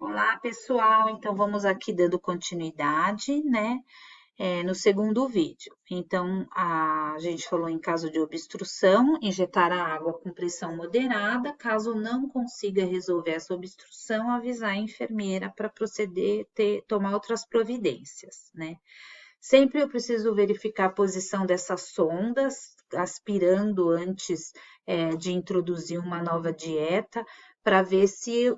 Olá, pessoal. Então, vamos aqui dando continuidade, né, no segundo vídeo. Então, a gente falou em caso de obstrução, injetar a água com pressão moderada. Caso não consiga resolver essa obstrução, avisar a enfermeira para proceder, tomar outras providências, né. Sempre eu preciso verificar a posição dessas sondas, aspirando antes de introduzir uma nova dieta, para ver se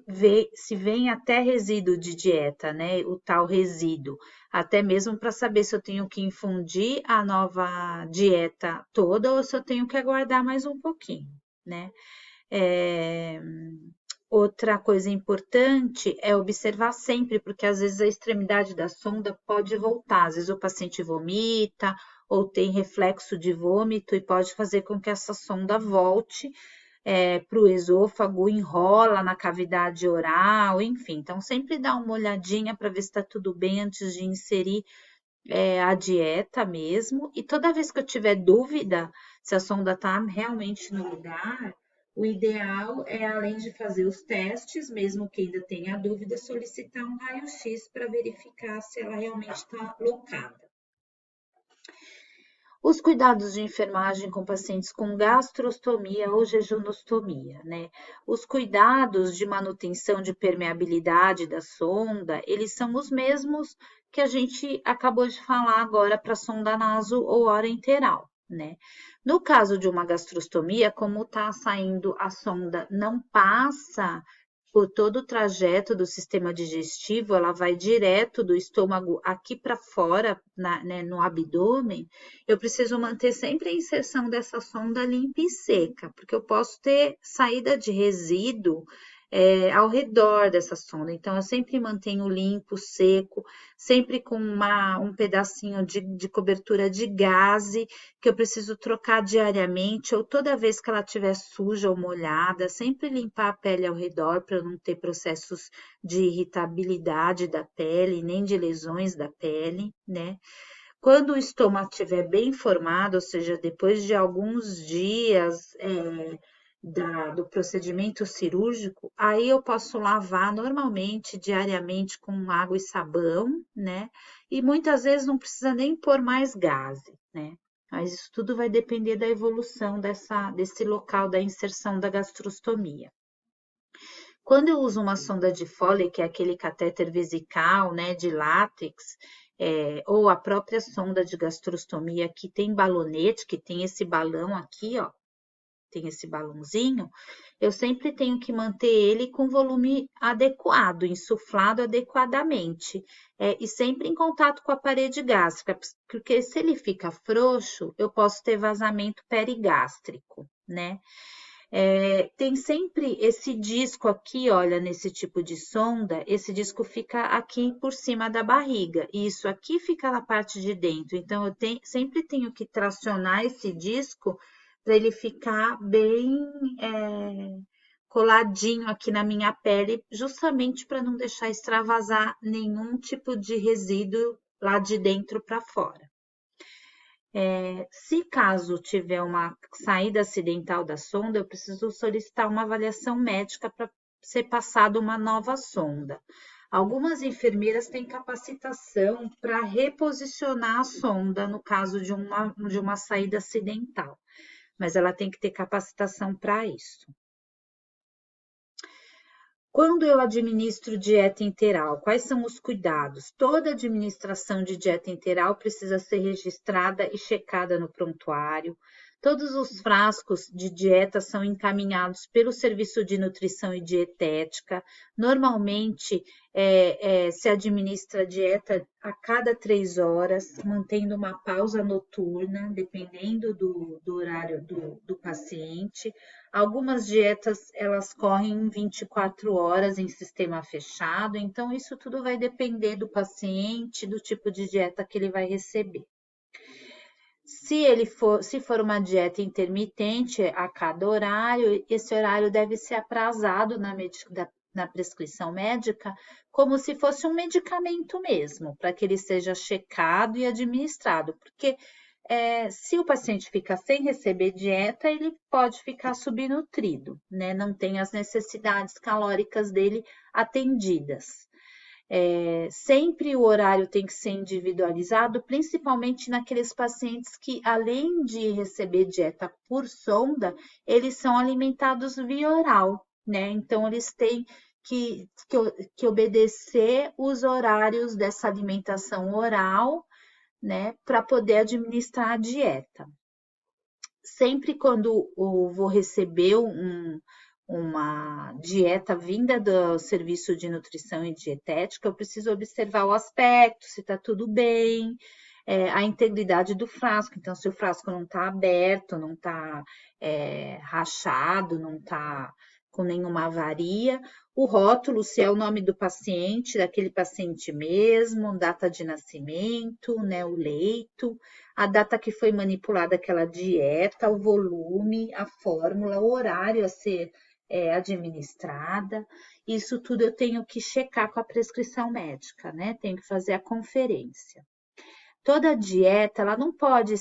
vem até resíduo de dieta, né? O tal resíduo, até mesmo para saber se eu tenho que infundir a nova dieta toda ou se eu tenho que aguardar mais um pouquinho, né? É, Outra coisa importante é observar sempre, porque às vezes a extremidade da sonda pode voltar, às vezes o paciente vomita ou tem reflexo de vômito e pode fazer com que essa sonda volte para o esôfago, enrola na cavidade oral, enfim. Então, sempre dá uma olhadinha para ver se está tudo bem antes de inserir a dieta mesmo. E toda vez que eu tiver dúvida se a sonda está realmente no lugar, o ideal é, além de fazer os testes, mesmo que ainda tenha dúvida, solicitar um raio-x para verificar se ela realmente está locada. Os cuidados de enfermagem com pacientes com gastrostomia ou jejunostomia, né? Os cuidados de manutenção de permeabilidade da sonda, eles são os mesmos que a gente acabou de falar agora para sonda naso ou oroenteral, né? No caso de uma gastrostomia, como está saindo a sonda, não passa por todo o trajeto do sistema digestivo, ela vai direto do estômago aqui para fora, né, no abdômen. Eu preciso manter sempre a inserção dessa sonda limpa e seca, porque eu posso ter saída de resíduo ao redor dessa sonda. Então, eu sempre mantenho limpo, seco, sempre com um pedacinho de cobertura de gaze, que eu preciso trocar diariamente, ou toda vez que ela estiver suja ou molhada, sempre limpar a pele ao redor para não ter processos de irritabilidade da pele, nem de lesões da pele, né? Quando o estômago estiver bem formado, ou seja, depois de alguns dias do procedimento cirúrgico, aí eu posso lavar normalmente, diariamente, com água e sabão, né? E muitas vezes não precisa nem pôr mais gaze, né? Mas isso tudo vai depender da evolução desse local da inserção da gastrostomia. Quando eu uso uma sonda de Foley, que é aquele catéter vesical, né, de látex, ou a própria sonda de gastrostomia que tem balonete, que tem esse balão aqui, ó, tem esse balãozinho, eu sempre tenho que manter ele com volume adequado, insuflado adequadamente, e sempre em contato com a parede gástrica, porque se ele fica frouxo, eu posso ter vazamento perigástrico, né? Tem sempre esse disco aqui, olha, nesse tipo de sonda, esse disco fica aqui por cima da barriga, e isso aqui fica na parte de dentro, então eu sempre tenho que tracionar esse disco para ele ficar bem coladinho aqui na minha pele, justamente para não deixar extravasar nenhum tipo de resíduo lá de dentro para fora. Se caso tiver uma saída acidental da sonda, eu preciso solicitar uma avaliação médica para ser passada uma nova sonda. Algumas enfermeiras têm capacitação para reposicionar a sonda no caso de uma saída acidental, mas ela tem que ter capacitação para isso. Quando eu administro dieta enteral, quais são os cuidados? Toda administração de dieta enteral precisa ser registrada e checada no prontuário. Todos os frascos de dieta são encaminhados pelo Serviço de Nutrição e Dietética. Normalmente, se administra a dieta a cada 3 horas, mantendo uma pausa noturna, dependendo do horário do paciente. Algumas dietas, elas correm em 24 horas em sistema fechado, então isso tudo vai depender do paciente, do tipo de dieta que ele vai receber. Se for uma dieta intermitente a cada horário, esse horário deve ser aprazado na prescrição médica, como se fosse um medicamento mesmo, para que ele seja checado e administrado, porque se o paciente fica sem receber dieta, ele pode ficar subnutrido, né? Não tem as necessidades calóricas dele atendidas. Sempre o horário tem que ser individualizado, principalmente naqueles pacientes que, além de receber dieta por sonda, eles são alimentados via oral, né? Então, eles têm que obedecer os horários dessa alimentação oral, né, para poder administrar a dieta. Sempre quando eu vou receber uma dieta vinda do serviço de nutrição e dietética, eu preciso observar o aspecto, se está tudo bem, a integridade do frasco. Então, se o frasco não está aberto, não está rachado, não está com nenhuma avaria, o rótulo, se é o nome do paciente, daquele paciente mesmo, data de nascimento, né, o leito, a data que foi manipulada aquela dieta, o volume, a fórmula, o horário a ser administrada. Isso tudo eu tenho que checar com a prescrição médica, né? Tenho que fazer a conferência. Toda dieta, ela não pode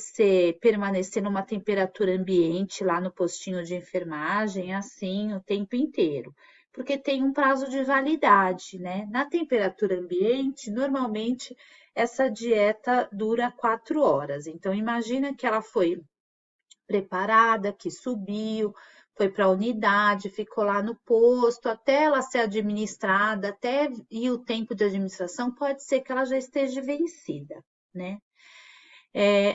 permanecer numa temperatura ambiente lá no postinho de enfermagem, assim, o tempo inteiro, porque tem um prazo de validade, né? Na temperatura ambiente, normalmente, essa dieta dura 4 horas. Então, imagina que ela foi preparada, que subiu, foi para a unidade, ficou lá no posto, até ela ser administrada, e o tempo de administração pode ser que ela já esteja vencida, né?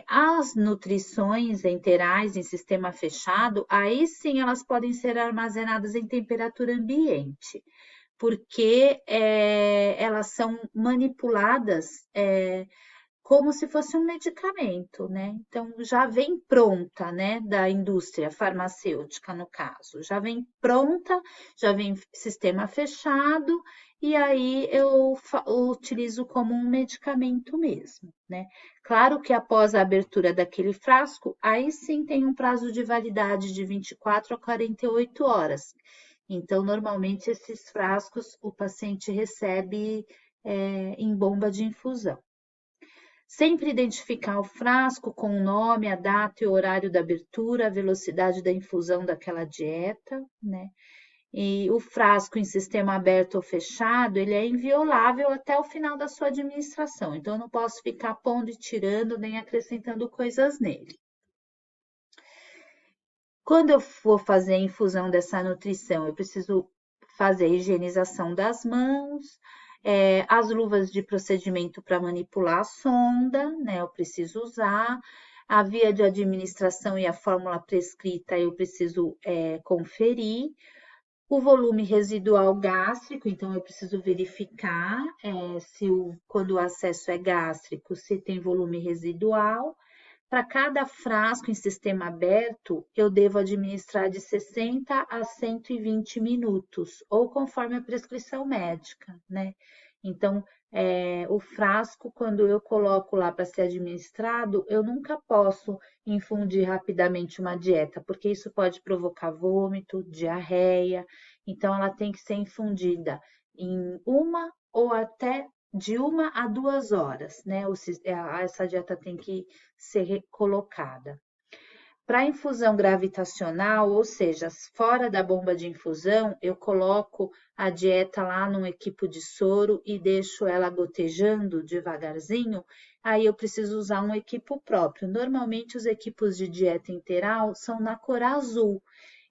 As nutrições enterais em sistema fechado, aí sim elas podem ser armazenadas em temperatura ambiente, porque elas são manipuladas como se fosse um medicamento, né? Então, já vem pronta, né, da indústria farmacêutica, no caso, já vem pronta, já vem sistema fechado, e aí eu utilizo como um medicamento mesmo, né? Claro que após a abertura daquele frasco, aí sim tem um prazo de validade de 24 a 48 horas. Então, normalmente, esses frascos o paciente recebe em bomba de infusão. Sempre identificar o frasco com o nome, a data e o horário da abertura, a velocidade da infusão daquela dieta, né? E o frasco em sistema aberto ou fechado, ele é inviolável até o final da sua administração. Então, eu não posso ficar pondo e tirando, nem acrescentando coisas nele. Quando eu for fazer a infusão dessa nutrição, eu preciso fazer a higienização das mãos, as luvas de procedimento para manipular a sonda, né? Eu preciso usar. A via de administração e a fórmula prescrita eu preciso conferir. O volume residual gástrico, então eu preciso verificar quando o acesso é gástrico, se tem volume residual. Para cada frasco em sistema aberto, eu devo administrar de 60 a 120 minutos, ou conforme a prescrição médica, né? Então, o frasco, quando eu coloco lá para ser administrado, eu nunca posso infundir rapidamente uma dieta, porque isso pode provocar vômito, diarreia. Então, ela tem que ser infundida em de 1 a 2 horas, né? Essa dieta tem que ser colocada. Para infusão gravitacional, ou seja, fora da bomba de infusão, eu coloco a dieta lá num equipo de soro e deixo ela gotejando devagarzinho, aí eu preciso usar um equipo próprio. Normalmente os equipos de dieta interal são na cor azul,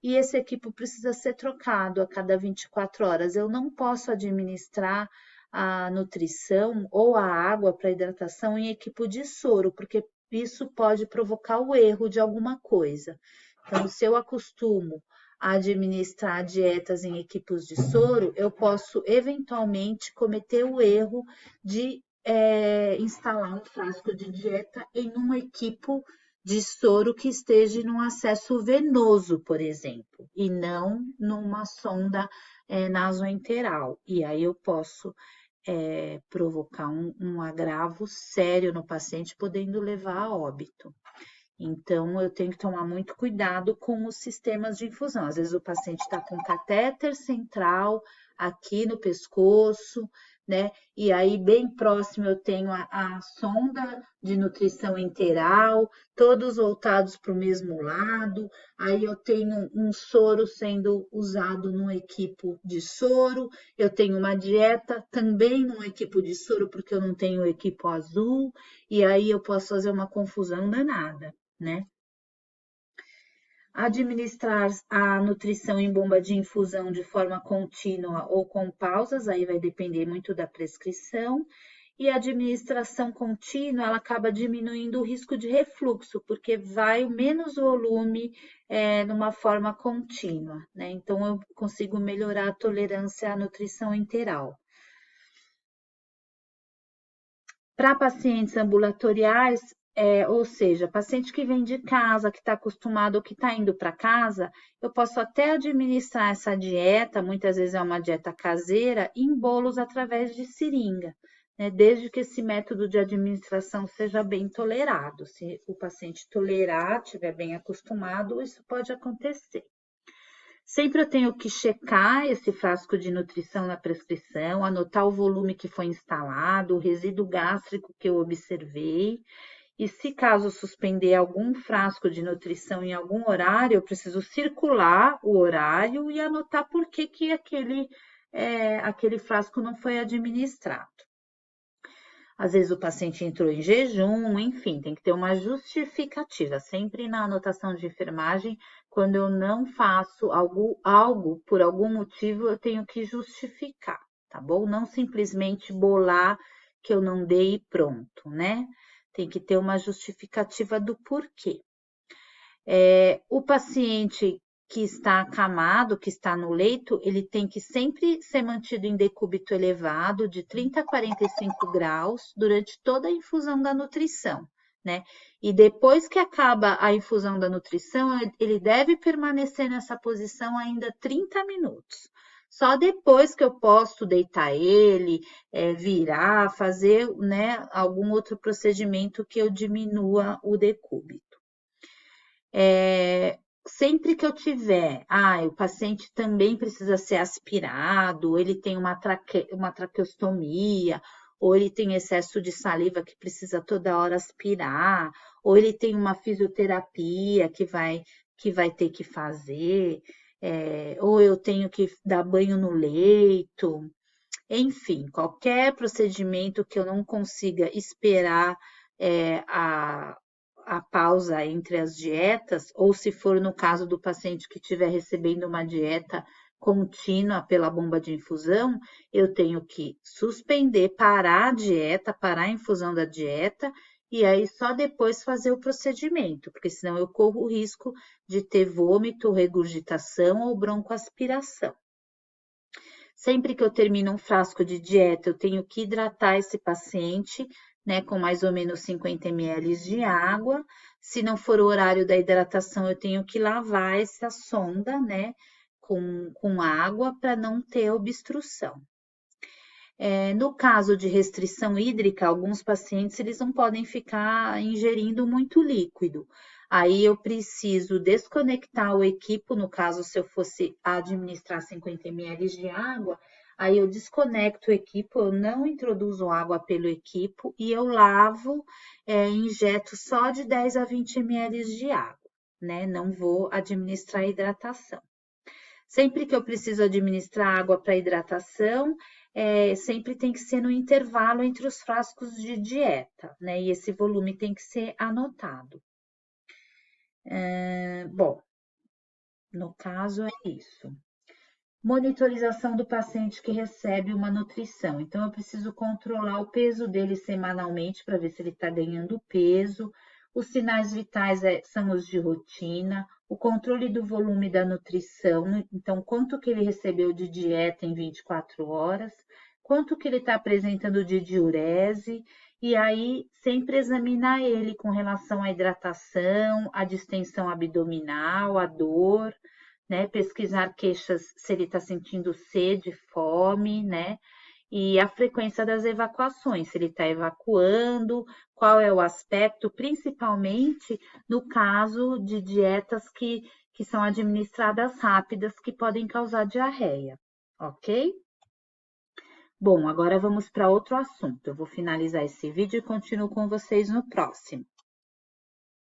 e esse equipo precisa ser trocado a cada 24 horas. Eu não posso administrar a nutrição ou a água para hidratação em equipo de soro, porque isso pode provocar o erro de alguma coisa. Então, se eu acostumo a administrar dietas em equipos de soro, eu posso eventualmente cometer o erro de instalar um frasco de dieta em um equipo de soro que esteja num acesso venoso, por exemplo, e não numa sonda nasoenteral. E aí eu posso provocar um agravo sério no paciente, podendo levar a óbito. Então, eu tenho que tomar muito cuidado com os sistemas de infusão. Às vezes, o paciente está com catéter central aqui no pescoço, né? E aí, bem próximo, eu tenho a sonda de nutrição enteral, todos voltados para o mesmo lado. Aí eu tenho um soro sendo usado num equipo de soro, eu tenho uma dieta também num equipo de soro, porque eu não tenho equipo azul, e aí eu posso fazer uma confusão danada, né? Administrar a nutrição em bomba de infusão de forma contínua ou com pausas, aí vai depender muito da prescrição. E a administração contínua, ela acaba diminuindo o risco de refluxo, porque vai menos volume numa forma contínua, né? Então, eu consigo melhorar a tolerância à nutrição enteral. Para pacientes ambulatoriais, ou seja, paciente que vem de casa, que está acostumado ou que está indo para casa, eu posso até administrar essa dieta, muitas vezes é uma dieta caseira, em bolos através de seringa, né? Desde que esse método de administração seja bem tolerado. Se o paciente tolerar, estiver bem acostumado, isso pode acontecer. Sempre eu tenho que checar esse frasco de nutrição na prescrição, anotar o volume que foi instalado, o resíduo gástrico que eu observei. E se caso suspender algum frasco de nutrição em algum horário, eu preciso circular o horário e anotar por que aquele frasco não foi administrado. Às vezes o paciente entrou em jejum, enfim, tem que ter uma justificativa. Sempre na anotação de enfermagem, quando eu não faço algo por algum motivo, eu tenho que justificar, tá bom? Não simplesmente bolar que eu não dei e pronto, né? Tem que ter uma justificativa do porquê. O paciente que está acamado, que está no leito, ele tem que sempre ser mantido em decúbito elevado, de 30 a 45 graus, durante toda a infusão da nutrição, né? E depois que acaba a infusão da nutrição, ele deve permanecer nessa posição ainda 30 minutos. Só depois que eu posso deitar ele, virar, fazer, né, algum outro procedimento que eu diminua o decúbito. Sempre que eu tiver, o paciente também precisa ser aspirado, ele tem uma traqueostomia, ou ele tem excesso de saliva que precisa toda hora aspirar, ou ele tem uma fisioterapia que vai ter que fazer, ou eu tenho que dar banho no leito, enfim, qualquer procedimento que eu não consiga esperar a pausa entre as dietas, ou se for no caso do paciente que estiver recebendo uma dieta contínua pela bomba de infusão, eu tenho que suspender, parar a dieta, parar a infusão da dieta, e aí só depois fazer o procedimento, porque senão eu corro o risco de ter vômito, regurgitação ou broncoaspiração. Sempre que eu termino um frasco de dieta, eu tenho que hidratar esse paciente, né, com mais ou menos 50 ml de água. Se não for o horário da hidratação, eu tenho que lavar essa sonda, né, com água para não ter obstrução. No caso de restrição hídrica, alguns pacientes eles não podem ficar ingerindo muito líquido. Aí eu preciso desconectar o equipo, no caso, se eu fosse administrar 50 ml de água, aí eu desconecto o equipo, eu não introduzo água pelo equipo e eu lavo, injeto só de 10 a 20 ml de água, né? Não vou administrar hidratação. Sempre que eu preciso administrar água para hidratação, sempre tem que ser no intervalo entre os frascos de dieta, né? E esse volume tem que ser anotado. Bom, no caso é isso. Monitorização do paciente que recebe uma nutrição. Então, eu preciso controlar o peso dele semanalmente para ver se ele está ganhando peso. Os sinais vitais são os de rotina, o controle do volume da nutrição, então, quanto que ele recebeu de dieta em 24 horas, quanto que ele está apresentando de diurese, e aí sempre examinar ele com relação à hidratação, à distensão abdominal, à dor, né? Pesquisar queixas se ele está sentindo sede, fome, né? E a frequência das evacuações, se ele está evacuando, qual é o aspecto, principalmente no caso de dietas que são administradas rápidas, que podem causar diarreia, ok? Bom, agora vamos para outro assunto. Eu vou finalizar esse vídeo e continuo com vocês no próximo.